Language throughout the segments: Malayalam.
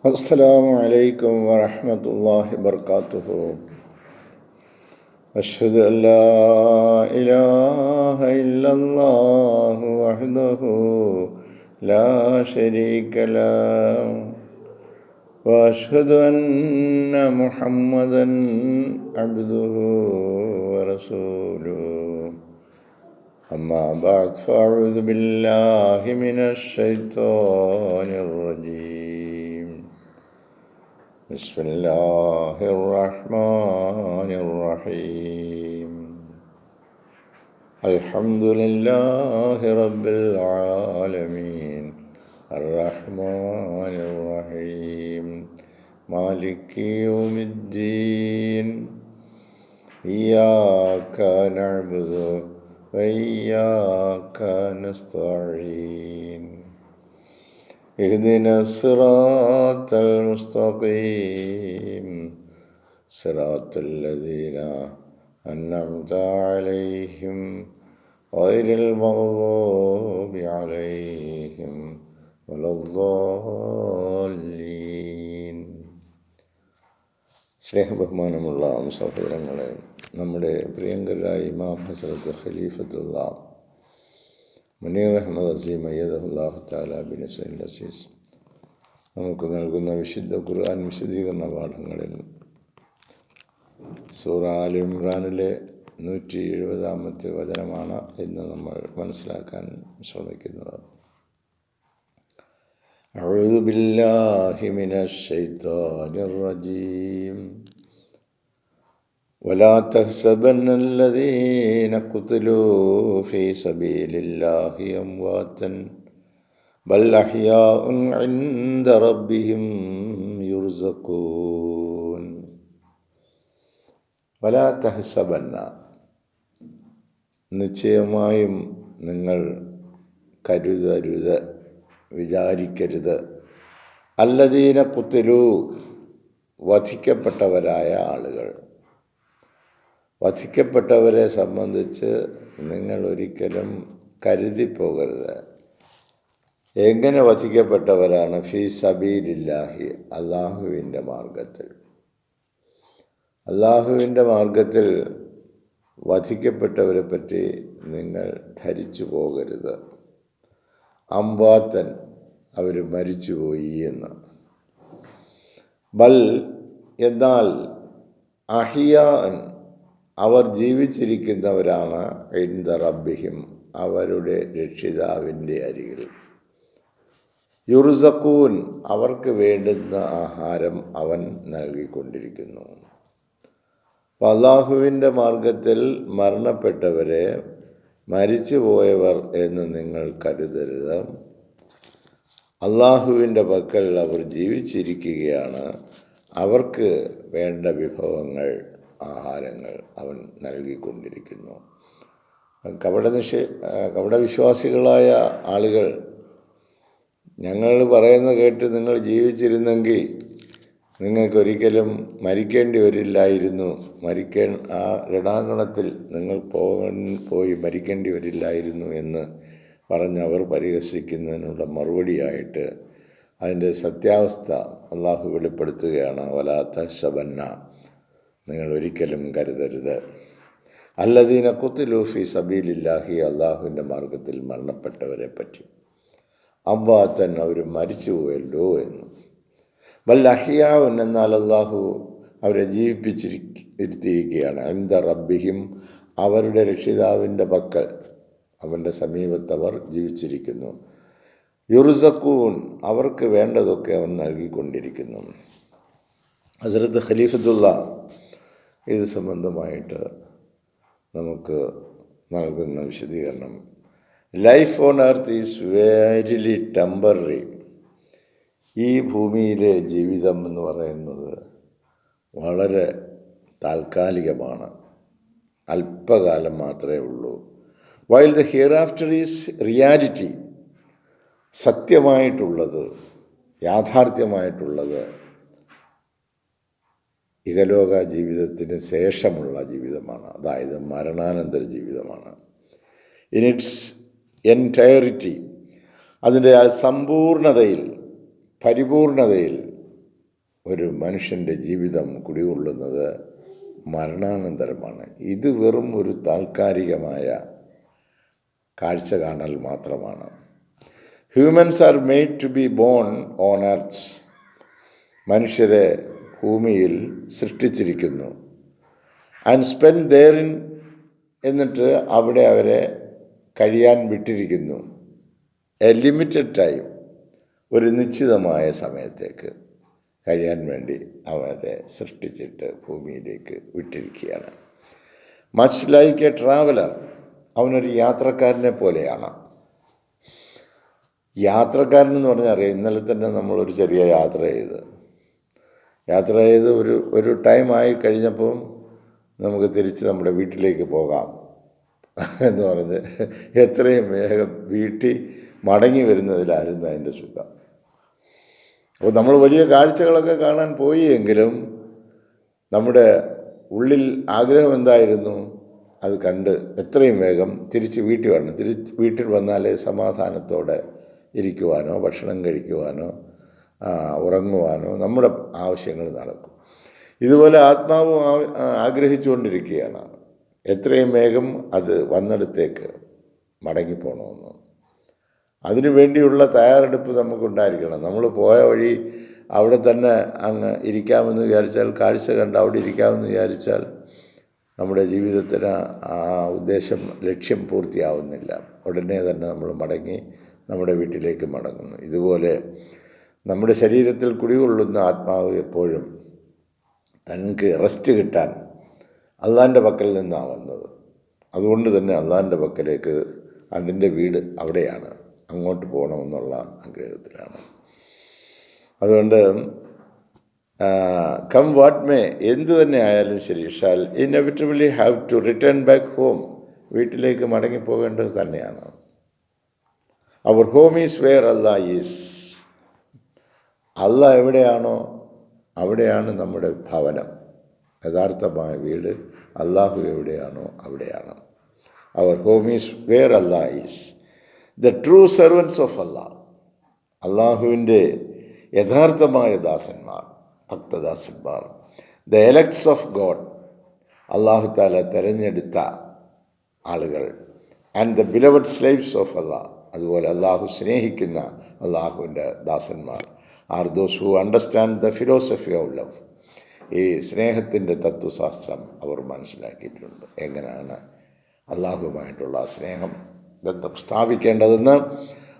അസ്സലാമു അലൈക്കും വറഹ്മത്തുള്ളാഹി വബർക്കാത്തുഹു. അഷ്ഹദു അൻ ലാ ഇലാഹ ഇല്ലല്ലാഹു വഹ്ദഹു ലാ ശരീക ലഹു വഅഷ്ഹദു അന്ന മുഹമ്മദൻ അബ്ദുഹു വറസൂലുഹു. അമ്മാ ബഅദ് ഫഅഊദു ബില്ലാഹി മിനശ് ശൈത്വാനിർ റജീം. ബിസ്മില്ലാഹിർ റഹ്മാനിർ റഹീം. അൽഹംദുലില്ലാഹി റബ്ബിൽ ആലമീൻ അർറഹ്മാനിർ റഹീം മാലികി യൗമിദ്ദീൻ. ഇയ്യാക നഅ്ബുദു വഇയ്യാക നസ്തഈൻ. اهدنا الصراط المستقيم صراط الذين أنعمت عليهم غير المغضوب عليهم ولا الضالين. സ്നേഹബഹുമാനമുള്ള സഹോദരങ്ങളെ, നമ്മുടെ പ്രിയങ്കരായ ഇമാം ഹസ്രത്ത് ഖലീഫത്തുള്ള മുനീർ അഹമ്മദ് അസീം അയ്യദഹുല്ലാഹു തആല ബിനസ്രിൽ അസീസ് നമുക്ക് നൽകുന്ന വിശുദ്ധ ഖുർആൻ വിശദീകരണ പാഠങ്ങളിൽ സൂറ ആൽ ഇംറാനിലെ 170 വചനമാണ് ഇന്ന് നമ്മൾ മനസ്സിലാക്കാൻ ശ്രമിക്കുന്നത്. അഊദു ബില്ലാഹി മിനശ് ശൈത്വാനിർ റജീം. ولا تحسبن الذين قتلوا في سبيل الله أمواتا بل أحياء عند ربهم يرزقون. ولا تحسبن, നിശ്ചയമായും നിങ്ങൾ കരുതരുത്, വിചാരിക്കരുത്, അല്ലദീന ഖുതിലൂ, വധിക്കപ്പെട്ടവരായ ആളുകൾ. വധിക്കപ്പെട്ടവരെ സംബന്ധിച്ച് നിങ്ങൾ ഒരിക്കലും കരുതിപ്പോകരുത്. എങ്ങനെ വധിക്കപ്പെട്ടവരാണ്? ഫീ സബീലില്ലാഹി, അള്ളാഹുവിൻ്റെ മാർഗത്തിൽ. അള്ളാഹുവിൻ്റെ മാർഗത്തിൽ വധിക്കപ്പെട്ടവരെ പറ്റി നിങ്ങൾ ധരിച്ചു പോകരുത്. അംവാത്തൻ, അവർ മരിച്ചുപോയി എന്ന്. ബൽ, എന്നാൽ, അഹിയാൻ, അവർ ജീവിച്ചിരിക്കുന്നവരാണ്. ഇൻദ റബ്ബിഹിം, അവരുടെ രക്ഷിതാവിൻ്റെ അരികിൽ. യുർസഖൂൻ, അവർക്ക് വേണ്ടുന്ന ആഹാരം അവൻ നൽകിക്കൊണ്ടിരിക്കുന്നു. അല്ലാഹുവിൻ്റെ മാർഗത്തിൽ മരണപ്പെട്ടവരെ മരിച്ചുപോയവർ എന്ന് നിങ്ങൾ കരുതരുത്. അല്ലാഹുവിൻ്റെ പക്കൽ അവർ ജീവിച്ചിരിക്കുകയാണ്. അവർക്ക് വേണ്ട വിഭവങ്ങൾ, ആഹാരങ്ങൾ അവൻ നൽകിക്കൊണ്ടിരിക്കുന്നു. കപടവിശ്വാസികളായ ആളുകൾ ഞങ്ങൾ പറയുന്നത് കേട്ട് നിങ്ങൾ ജീവിച്ചിരുന്നെങ്കിൽ നിങ്ങൾക്കൊരിക്കലും മരിക്കേണ്ടി വരില്ലായിരുന്നു, ആ രണാങ്കണത്തിൽ നിങ്ങൾ പോയി മരിക്കേണ്ടി വരില്ലായിരുന്നു എന്ന് പറഞ്ഞ് അവർ പരിഹസിക്കുന്നതിനുള്ള മറുപടിയായിട്ട് അതിൻ്റെ സത്യാവസ്ഥ അള്ളാഹു വെളിപ്പെടുത്തുകയാണ്. വലാ തഹ്സബന്ന, നിങ്ങൾ ഒരിക്കലും കരുതരുത്, അല്ലദീന ഖുതിലൂ ഫീ സബീലില്ലാഹി, അള്ളാഹുവിൻ്റെ മാർഗത്തിൽ മരണപ്പെട്ടവരെ പറ്റി. അംവാത്തൻ, അവർ മരിച്ചുപോയല്ലോ എന്ന്. ബൽ അഹ്യാഉൻ, എന്നാൽ അള്ളാഹു അവരെ ജീവിപ്പിച്ചിരുത്തിയിരിക്കുകയാണ്. ഇൻദ റബ്ബിഹിം, അവരുടെ രക്ഷിതാവിൻ്റെ പക്കൽ, അവൻ്റെ സമീപത്തവർ ജീവിച്ചിരിക്കുന്നു. യുർസഖൂൻ, അവർക്ക് വേണ്ടതൊക്കെ അവൻ നൽകിക്കൊണ്ടിരിക്കുന്നു. ഹസ്രത്ത് ഖലീഫത്തുള്ള ഇത് സംബന്ധമായിട്ട് നമുക്ക് നൽകുന്ന വിശദീകരണം: life on earth is verily temporary. ഈ ഭൂമിയിലെ ജീവിതം എന്ന് പറയുന്നത് വളരെ താൽക്കാലികമാണ്, അല്പകാലം മാത്രമേ ഉള്ളൂ. While the hereafter is reality, സത്യമായിട്ടുള്ളത്, യാഥാർത്ഥ്യമായിട്ടുള്ളത് ഇഹലോക ജീവിതത്തിന് ശേഷമുള്ള ജീവിതമാണ്, അതായത് മരണാനന്തര ജീവിതമാണ്. ഇൻ ഇറ്റ്സ് എൻറ്റയറിറ്റി, അതിൻ്റെ സമ്പൂർണതയിൽ, പരിപൂർണതയിൽ ഒരു മനുഷ്യൻ്റെ ജീവിതം കുടികൊള്ളുന്നത് മരണാനന്തരമാണ്. ഇത് വെറും ഒരു താൽക്കാലികമായ കാഴ്ച കാണൽ മാത്രമാണ്. Humans are made to be born on earth. മനുഷ്യരെ ഭൂമിയിൽ സൃഷ്ടിച്ചിരിക്കുന്നു. ആൻഡ് സ്പെൻഡ് ദെയറിൻ, എന്നിട്ട് അവിടെ അവരെ കഴിയാൻ വിട്ടിരിക്കുന്നു. എ ലിമിറ്റഡ് ടൈം, ഒരു നിശ്ചിതമായ സമയത്തേക്ക് കഴിയാൻ വേണ്ടി അവരെ സൃഷ്ടിച്ചിട്ട് ഭൂമിയിലേക്ക് വിട്ടിരിക്കുകയാണ്. മച്ച് ലൈക്ക് എ ട്രാവലർ, അവനൊരു യാത്രക്കാരനെ പോലെയാണ്. യാത്രക്കാരനെന്ന് പറഞ്ഞാൽ അറിയാം, ഇന്നലെ തന്നെ നമ്മളൊരു ചെറിയ യാത്ര ചെയ്ത് ഒരു ടൈമായി കഴിഞ്ഞപ്പോൾ നമുക്ക് തിരിച്ച് നമ്മുടെ വീട്ടിലേക്ക് പോകാം എന്ന് പറഞ്ഞ് എത്രയും വേഗം വീട്ടിൽ മടങ്ങി വരുന്നതിലായിരുന്നു അതിൻ്റെ സുഖം. അപ്പോൾ നമ്മൾ വലിയ കാഴ്ചകളൊക്കെ കാണാൻ പോയി എങ്കിലും നമ്മുടെ ഉള്ളിൽ ആഗ്രഹം എന്തായിരുന്നു? അത് കണ്ട് എത്രയും വേഗം തിരിച്ച് വീട്ടിൽ വരണം. വീട്ടിൽ വന്നാലേ സമാധാനത്തോടെ ഇരിക്കുവാനോ ഭക്ഷണം കഴിക്കുവാനോ ഉറങ്ങുവാനോ നമ്മുടെ ആവശ്യങ്ങൾ നടക്കും. ഇതുപോലെ ആത്മാവും ആഗ്രഹിച്ചുകൊണ്ടിരിക്കുകയാണ് എത്രയും വേഗം അത് വന്നിടത്തേക്ക് മടങ്ങിപ്പോണമെന്ന്. അതിനു വേണ്ടിയുള്ള തയ്യാറെടുപ്പ് നമുക്കുണ്ടായിരിക്കണം. നമ്മൾ പോയ വഴി അവിടെ തന്നെ അങ്ങ് ഇരിക്കാമെന്ന് വിചാരിച്ചാൽ, കാഴ്ച കണ്ട് അവിടെ ഇരിക്കാമെന്ന് വിചാരിച്ചാൽ നമ്മുടെ ജീവിതത്തിന് ആ ലക്ഷ്യം പൂർത്തിയാവുന്നില്ല. ഉടനെ തന്നെ നമ്മൾ മടങ്ങി നമ്മുടെ വീട്ടിലേക്ക് മടങ്ങുന്നു. ഇതുപോലെ നമ്മുടെ ശരീരത്തിൽ കുടികൊള്ളുന്ന ആത്മാവ് എപ്പോഴും തനിക്ക് റെസ്റ്റ് കിട്ടാൻ അള്ളാൻ്റെ പക്കൽ നിന്നാണ് വന്നത്. അതുകൊണ്ട് തന്നെ അള്ളാൻ്റെ പക്കലേക്ക് അതിൻ്റെ വീട് അവിടെയാണ്, അങ്ങോട്ട് പോകണമെന്നുള്ള ആഗ്രഹത്തിലാണ്. അതുകൊണ്ട് കം വാട്ട് മേ, എന്തു തന്നെ ആയാലും ശരി, shall inevitably have to return back home, വീട്ടിലേക്ക് മടങ്ങിപ്പോകേണ്ടത് തന്നെയാണ്. Our home is where Allah is, അല്ലാ എവിടെയാണോ അവിടെയാണ് നമ്മുടെ ഭവനം. യഥാർത്ഥമായ വീട് അള്ളാഹു എവിടെയാണോ അവിടെയാണ്. Our home is where Allah is. The true servants of Allah, അള്ളാഹുവിൻ്റെ യഥാർത്ഥമായ ദാസന്മാർ, ഭക്തദാസന്മാർ. ദ എലക്ട്സ് ഓഫ് ഗോഡ്, അള്ളാഹു താല തെരഞ്ഞെടുത്ത ആളുകൾ. And the beloved slaves of Allah, അതുപോലെ അള്ളാഹു സ്നേഹിക്കുന്ന അള്ളാഹുവിൻ്റെ ദാസന്മാർ. Are those who understand the philosophy of love, ഈ സ്നേഹത്തിൻ്റെ തത്വശാസ്ത്രം അവർ മനസ്സിലാക്കിയിട്ടുണ്ട്. എങ്ങനെയാണ് അള്ളാഹുവുമായിട്ടുള്ള സ്നേഹം ബന്ധം സ്ഥാപിക്കേണ്ടതെന്ന്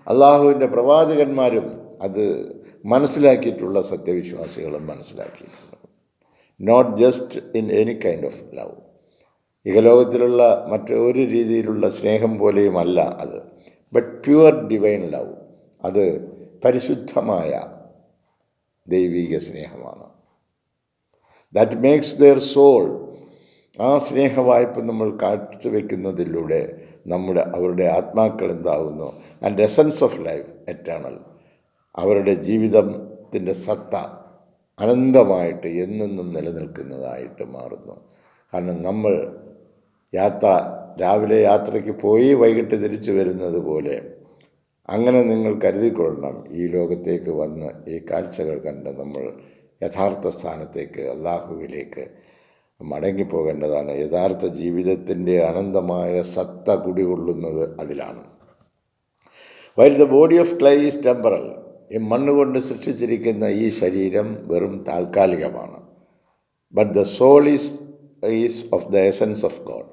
അള്ളാഹുവിൻ്റെ പ്രവാചകന്മാരും അത് മനസ്സിലാക്കിയിട്ടുള്ള സത്യവിശ്വാസികളും മനസ്സിലാക്കിയിട്ടുണ്ട്. Not just in any kind of love, ഇഹലോകത്തിലുള്ള മറ്റൊരു രീതിയിലുള്ള സ്നേഹം പോലെയുമല്ല അത്, ബട്ട് പ്യുവർ ഡിവൈൻ ലവ്, അത് പരിശുദ്ധമായ ദൈവിക സ്നേഹമാണ്. ദാറ്റ് മേക്സ് ദെയർ സോൾ, ആ സ്നേഹവായ്പ നമ്മൾ കാഴ്ചവെക്കുന്നതിലൂടെ അവരുടെ ആത്മാക്കൾ എന്താകുന്നു? And essence of life eternal, അവരുടെ ജീവിതത്തിൻ്റെ സത്ത അനന്തമായിട്ട് എന്നെന്നും നിലനിൽക്കുന്നതായിട്ട് മാറുന്നു. കാരണം നമ്മൾ രാവിലെ യാത്രയ്ക്ക് പോയി വൈകിട്ട് തിരിച്ചു വരുന്നത് പോലെ അങ്ങനെ നിങ്ങൾ കരുതിക്കൊള്ളണം. ഈ ലോകത്തേക്ക് വന്ന് ഈ കാഴ്ചകൾ കണ്ട് നമ്മൾ യഥാർത്ഥ സ്ഥാനത്തേക്ക് അള്ളാഹുവിലേക്ക് മടങ്ങിപ്പോകേണ്ടതാണ്. യഥാർത്ഥ ജീവിതത്തിൻ്റെ അനന്തമായ സത്ത കുടികൊള്ളുന്നത് അതിലാണ്. While the body of clay is temporal, ഈ മണ്ണുകൊണ്ട് സൃഷ്ടിച്ചിരിക്കുന്ന ഈ ശരീരം വെറും താൽക്കാലികമാണ്. But the soul is of the essence of God,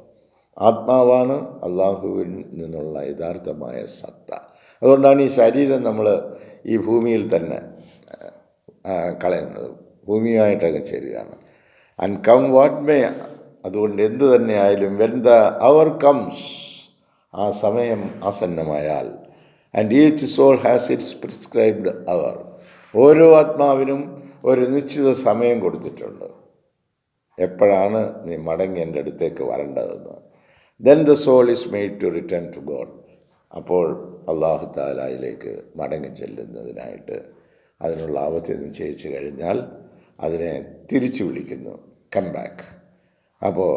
ആത്മാവാണ് അള്ളാഹുവിൽ നിന്നുള്ള യഥാർത്ഥമായ സത്ത. അതുകൊണ്ടാണ് ഈ ശരീരം നമ്മൾ ഈ ഭൂമിയിൽ തന്നെ കളയുന്നത്, ഭൂമിയുമായിട്ടൊക്കെ ചേരുകയാണ്. ആൻഡ് കം വാട്ട് മേ, അതുകൊണ്ട് എന്തു തന്നെ ആയാലും വെൻ ദ അവർ കംസ്, ആ സമയം ആസന്നമായാൽ, and each soul has its prescribed hour, ഓരോ ആത്മാവിനും ഒരു നിശ്ചിത സമയം കൊടുത്തിട്ടുണ്ട്, എപ്പോഴാണ് നീ മടങ്ങി എൻ്റെ അടുത്തേക്ക് വരേണ്ടതെന്ന്. Then the soul is made to return to God, അപ്പോൾ അള്ളാഹു താലായിലേക്ക് മടങ്ങി ചെല്ലുന്നതിനായിട്ട് അതിനുള്ള അവധി നിശ്ചയിച്ചു കഴിഞ്ഞാൽ അതിനെ തിരിച്ചു വിളിക്കുന്നു, കം ബാക്ക്. അപ്പോൾ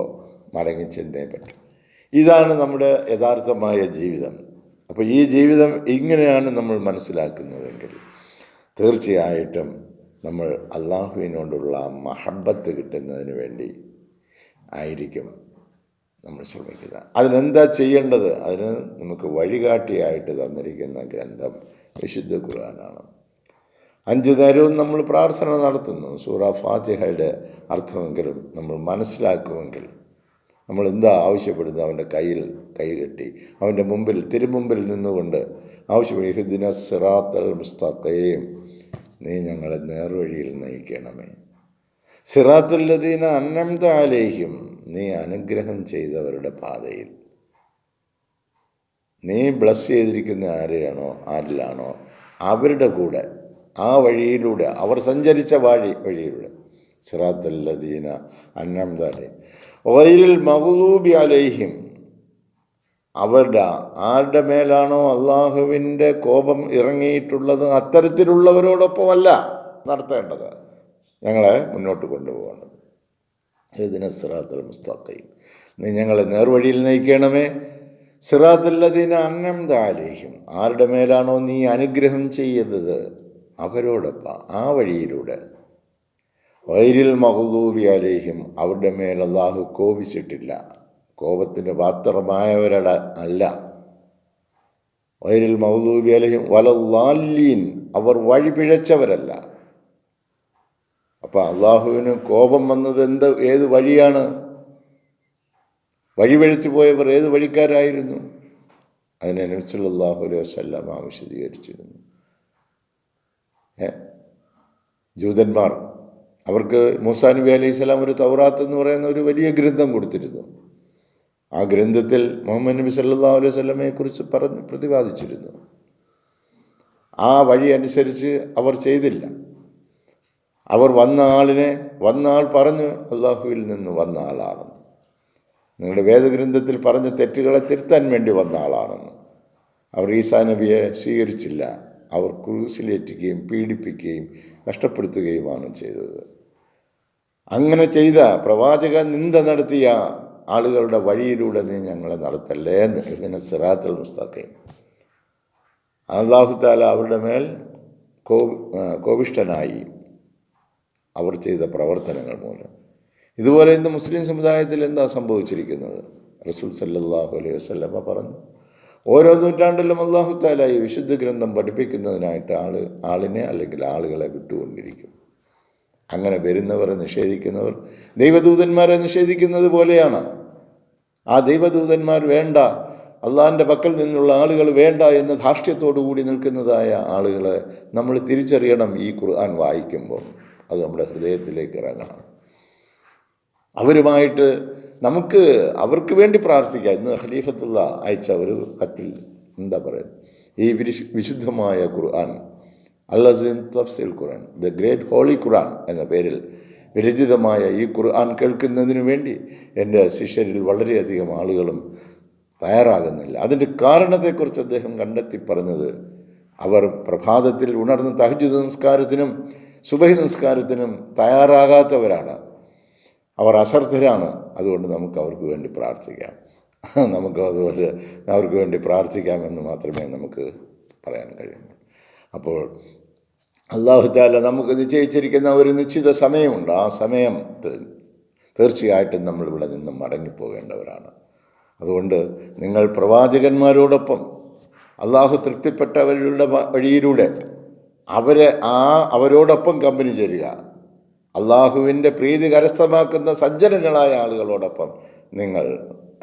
മടങ്ങി ചെന്നേ പറ്റും. ഇതാണ് നമ്മുടെ യഥാർത്ഥമായ ജീവിതം. അപ്പോൾ ഈ ജീവിതം ഇങ്ങനെയാണ് നമ്മൾ മനസ്സിലാക്കുന്നതെങ്കിൽ തീർച്ചയായിട്ടും നമ്മൾ അള്ളാഹുവിനോടുള്ള മഹബത്ത് കിട്ടുന്നതിന് വേണ്ടി ആയിരിക്കും നമ്മൾ ശ്രമിക്കുന്നത്. അതിനെന്താ ചെയ്യേണ്ടത്? അതിന് നമുക്ക് വഴികാട്ടിയായിട്ട് തന്നിരിക്കുന്ന ഗ്രന്ഥം വിശുദ്ധ ഖുർആനാണ്. 5 നേരവും നമ്മൾ പ്രാർത്ഥന നടത്തുന്നു. സൂറ ഫാത്തിഹയുടെ അർത്ഥമെങ്കിലും നമ്മൾ മനസ്സിലാക്കുമെങ്കിൽ നമ്മൾ എന്താ ആവശ്യപ്പെടുന്നത്? അവൻ്റെ കയ്യിൽ കൈകെട്ടി അവൻ്റെ മുമ്പിൽ തിരുമുമ്പിൽ നിന്നുകൊണ്ട് ആവശ്യപ്പെടും, ഇഹ്ദിന സിറാത്തൽ മുസ്തഖീം, നീ ഞങ്ങളെ നേർവഴിയിൽ നയിക്കണമേ. സിറാത്തുൽ ലദീന അൻഅംത അലൈഹിം, നീ അനുഗ്രഹം ചെയ്തവരുടെ പാതയിൽ. നീ ബ്ലസ് ചെയ്തിരിക്കുന്ന ആരിലാണോ അവരുടെ കൂടെ, ആ വഴിയിലൂടെ, അവർ സഞ്ചരിച്ച വഴിയിലൂടെ. സിറാത്തുൽ ലദീന അൻഅംത അലൈഹിം ഗൈറിൽ മഗ്ദൂബി അലൈഹിം, ആരുടെ മേലാണോ അള്ളാഹുവിൻ്റെ കോപം ഇറങ്ങിയിട്ടുള്ളത് അത്തരത്തിലുള്ളവരോടൊപ്പമല്ല നടത്തേണ്ടത്, ഞങ്ങളെ മുന്നോട്ട് കൊണ്ടുപോകേണ്ടത്. ഇഹ്ദിന സിറാത്തുൽ മുസ്തഖീം, നീ ഞങ്ങളെ നേർവഴിയിൽ നയിക്കണമേ. സിറാത്തുൽ ലദീന അൻഅംത അലൈഹിം, ആരുടെ മേലാണോ നീ അനുഗ്രഹം ചെയ്തത് അവരോടൊപ്പം, ആ വഴിയിലൂടെ. ഗൈറിൽ മഗ്ദൂബി അലൈഹിം, അവരുടെ മേൽ അള്ളാഹു കോപിച്ചിട്ടില്ല, കോപത്തിന് പാത്രമായവരുടെ അല്ല. ഗൈറിൽ മഗ്ദൂബി അലൈഹിം വലദ്ദാല്ലീൻ, അവർ വഴി പിഴച്ചവരല്ല. അപ്പം അള്ളാഹുവിന് കോപം വന്നത് ഏത് വഴിയാണ്? വഴിപിഴച്ചു പോയവർ ഏത് വഴിക്കാരായിരുന്നു? അതിനെ നബി സല്ലല്ലാഹു അലൈഹി വസല്ലം വിശദീകരിച്ചിരുന്നു. ജൂതന്മാർ, അവർക്ക് മൂസാ നബി അലൈഹി സ്വലാം ഒരു തൗറാത്ത് എന്ന് പറയുന്ന ഒരു വലിയ ഗ്രന്ഥം കൊടുത്തിരുന്നു. ആ ഗ്രന്ഥത്തിൽ മുഹമ്മദ് നബി സല്ലല്ലാഹു അലൈഹി വസല്ലമയെ കുറിച്ച് പ്രതിപാദിച്ചിരുന്നു. ആ വഴി അനുസരിച്ച് അവർ ചെയ്തില്ല. അവർ വന്ന ആൾ പറഞ്ഞു അള്ളാഹുവിൽ നിന്ന് വന്ന ആളാണെന്ന്, നിങ്ങളുടെ വേദഗ്രന്ഥത്തിൽ പറഞ്ഞ തെറ്റുകളെ തിരുത്താൻ വേണ്ടി വന്ന ആളാണെന്ന്. അവർ ഈസാ നബിയെ സ്വീകരിച്ചില്ല. അവർ ക്രൂസിലേറ്റുകയും പീഡിപ്പിക്കുകയും കഷ്ടപ്പെടുത്തുകയുമാണ് ചെയ്തത്. അങ്ങനെ ചെയ്ത പ്രവാചക നിന്ദ നടത്തിയ ആളുകളുടെ വഴിയിലൂടെ നീ ഞങ്ങളെ നടത്തല്ലേ എന്ന്. ഇഹ്ദിന സിറാത്തുൽ മുസ്തഖീം, അല്ലാഹു തആല അവരുടെ മേൽ കോപിഷ്ഠനായി അവർ ചെയ്ത പ്രവർത്തനങ്ങൾ മൂലം. ഇതുപോലെ ഇന്ന് മുസ്ലിം സമുദായത്തിൽ എന്താ സംഭവിച്ചിരിക്കുന്നത്? റസൂൽ സല്ലല്ലാഹു അലൈഹി വസല്ലമ പറഞ്ഞു, ഓരോ നൂറ്റാണ്ടിലും അല്ലാഹു തആല ഈ വിശുദ്ധ ഗ്രന്ഥം പഠിപ്പിക്കുന്നതിനായിട്ട് ആളിനെ അല്ലെങ്കിൽ ആളുകളെ വിട്ടുകൊണ്ടിരിക്കും. അങ്ങനെ വരുന്നവരെ നിഷേധിക്കുന്നവർ ദൈവദൂതന്മാരെ നിഷേധിക്കുന്നത് പോലെയാണ്. ആ ദൈവദൂതന്മാർ വേണ്ട, അള്ളാഹിൻ്റെ പക്കൽ നിന്നുള്ള ആളുകൾ വേണ്ട എന്ന ധാർഷ്ട്യത്തോടു കൂടി നിൽക്കുന്നതായ ആളുകളെ നമ്മൾ തിരിച്ചറിയണം. ഈ ഖുർആൻ വായിക്കുമ്പോൾ അത് നമ്മുടെ ഹൃദയത്തിലേക്ക് ഇറങ്ങണം. അവരുമായിട്ട് നമുക്ക് അവർക്ക് വേണ്ടി പ്രാർത്ഥിക്കാം. ഇന്ന് ഖലീഫത്തുള്ള അയച്ച ഒരു കത്തിൽ എന്താ പറയുന്നത്? ഈ വിശുദ്ധമായ ഖുർആൻ, അൽ-അസീം തഫ്സീർ ഖുർആൻ, ദ ഗ്രേറ്റ് ഹോളി ഖുർആൻ എന്ന പേരിൽ വിരചിതമായ ഈ ഖുർആൻ കേൾക്കുന്നതിന് വേണ്ടി എൻ്റെ ശിഷ്യരിൽ വളരെയധികം ആളുകളും തയ്യാറാകുന്നില്ല. അതിൻ്റെ കാരണത്തെക്കുറിച്ച് അദ്ദേഹം കണ്ടെത്തി പറഞ്ഞത്, അവർ പ്രഭാതത്തിൽ ഉണർന്ന് തഹജ്ജുദ് നിസ്കാരത്തിനും സുബഹി നിസ്കാരത്തിനും തയ്യാറാകാത്തവരാണ്, അവർ അശ്രദ്ധരാണ്. അതുകൊണ്ട് നമുക്ക് അവർക്ക് വേണ്ടി പ്രാർത്ഥിക്കാം. നമുക്ക് അതുപോലെ അവർക്ക് വേണ്ടി പ്രാർത്ഥിക്കാമെന്ന് മാത്രമേ നമുക്ക് പറയാൻ കഴിയുള്ളൂ. അപ്പോൾ അല്ലാഹു തആല നമുക്ക് നിശ്ചയിച്ചിരിക്കുന്ന ഒരു നിശ്ചിത സമയമുണ്ട്. ആ സമയം തീർച്ചയായിട്ടും നമ്മളിവിടെ നിന്നും മടങ്ങിപ്പോകേണ്ടവരാണ്. അതുകൊണ്ട് നിങ്ങൾ പ്രവാചകന്മാരോടൊപ്പം അള്ളാഹു തൃപ്തിപ്പെട്ടവരുടെ വഴിയിലൂടെ അവരോടൊപ്പം കമ്പനി ചേരുക. അള്ളാഹുവിൻ്റെ പ്രീതി കരസ്ഥമാക്കുന്ന സജ്ജനങ്ങളായ ആളുകളോടൊപ്പം നിങ്ങൾ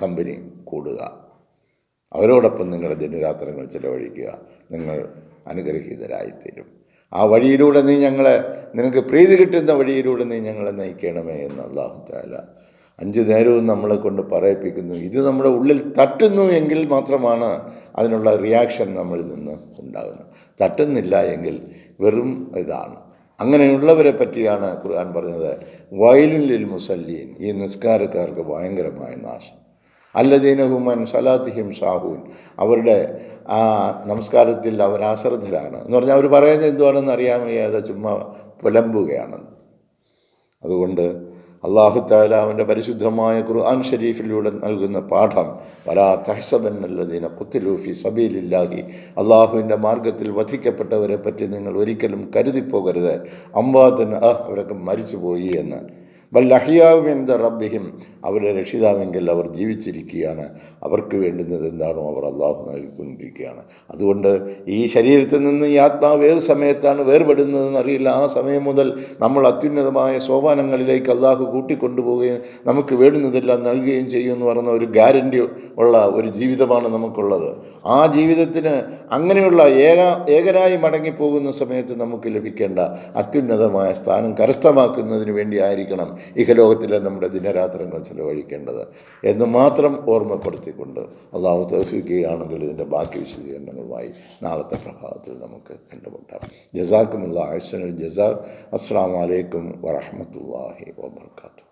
കമ്പനി കൂടുക. അവരോടൊപ്പം നിങ്ങളുടെ ദിനരാത്രങ്ങൾ ചിലവഴിക്കുക. നിങ്ങൾ അനുഗ്രഹീതരായിത്തീരും. ആ വഴിയിലൂടെ നിനക്ക് പ്രീതി കിട്ടുന്ന വഴിയിലൂടെ നീ ഞങ്ങളെ നയിക്കണമേ എന്ന് അല്ലാഹു തആല 5 നേരവും നമ്മളെ കൊണ്ട് പറയിപ്പിക്കുന്നു. ഇത് നമ്മുടെ ഉള്ളിൽ തട്ടുന്നു എങ്കിൽ മാത്രമാണ് അതിനുള്ള റിയാക്ഷൻ നമ്മളിൽ നിന്ന് ഉണ്ടാകുന്നത്. തട്ടുന്നില്ല എങ്കിൽ വെറും ഇതാണ്. അങ്ങനെയുള്ളവരെ പറ്റിയാണ് ഖുർആൻ പറഞ്ഞത്, വൈലുൽ ലിൽ മുസല്ലീൻ, ഈ നിസ്കാരക്കാർക്ക് ഭയങ്കരമായ നാശം. അല്ലദീന ഹും അൻ സലാത്തിഹിം സാഹൂൻ, അവരുടെ ആ നമസ്കാരത്തിൽ അവർ അശ്രദ്ധരാണ് എന്ന് പറഞ്ഞാൽ അവർ പറയുന്നത് എന്തുവാണെന്ന് അറിയാൻ വയ്യാതെ ചുമ്മാ പുലമ്പുകയാണെന്ന്. അതുകൊണ്ട് അള്ളാഹു തആല അവൻ്റെ പരിശുദ്ധമായ ഖുർആൻ ഷരീഫിലൂടെ നൽകുന്ന പാഠം, വലാ തഹ്സബന്നല്ലദീന ഖുതിലൂ ഫീ സബീലില്ലാഹി, അള്ളാഹുവിൻ്റെ മാർഗത്തിൽ വധിക്കപ്പെട്ടവരെ പറ്റി നിങ്ങൾ ഒരിക്കലും കരുതിപ്പോകരുത്, അംവാതൻ അവരൊക്കെ മരിച്ചുപോയി എന്ന്. ബൽ അഹ്യാഉ ഇൻദ റബ്ബിഹിം, അവരുടെ രക്ഷിതാവെങ്കിൽ അവർ ജീവിച്ചിരിക്കുകയാണ്, അവർക്ക് വേണ്ടുന്നത് എന്താണോ അവർ അള്ളാഹു നൽകിക്കൊണ്ടിരിക്കുകയാണ്. അതുകൊണ്ട് ഈ ശരീരത്തിൽ നിന്ന് ഈ ആത്മാവ് ഏത് സമയത്താണ് വേർപെടുന്നതെന്ന് അറിയില്ല. ആ സമയം മുതൽ നമ്മൾ അത്യുന്നതമായ സോപാനങ്ങളിലേക്ക് അള്ളാഹു കൂട്ടിക്കൊണ്ടുപോവുകയും നമുക്ക് വേണ്ടുന്നതെല്ലാം നൽകുകയും ചെയ്യുമെന്ന് പറയുന്ന ഒരു ഗ്യാരൻ്റി ഉള്ള ഒരു ജീവിതമാണ് നമുക്കുള്ളത്. ആ ജീവിതത്തിന് അങ്ങനെയുള്ള ഏകനായി മടങ്ങിപ്പോകുന്ന സമയത്ത് നമുക്ക് ലഭിക്കേണ്ട അത്യുന്നതമായ സ്ഥാനം കരസ്ഥമാക്കുന്നതിന് വേണ്ടി ആയിരിക്കണം ഇഹലോകത്തിലെ നമ്മുടെ ദിനരാത്രങ്ങൾ ചെലവഴിക്കേണ്ടത് എന്ന് മാത്രം ഓർമ്മപ്പെടുത്തിക്കൊണ്ട് അള്ളാഹു തൗഫീഖ് ചെയ്യുകയാണെങ്കിൽ ഇതിൻ്റെ ബാക്കി വിശദീകരണങ്ങളുമായി നാളത്തെ പ്രഭാതത്തിൽ നമുക്ക് കണ്ടുമുട്ടാം. ജസാക്കുമുല്ലാഹി അഹ്സനുൽ ജസാ. അസ്സലാമു അലൈക്കും വറഹ്മത്തുള്ളാഹി വബറകാതുഹു.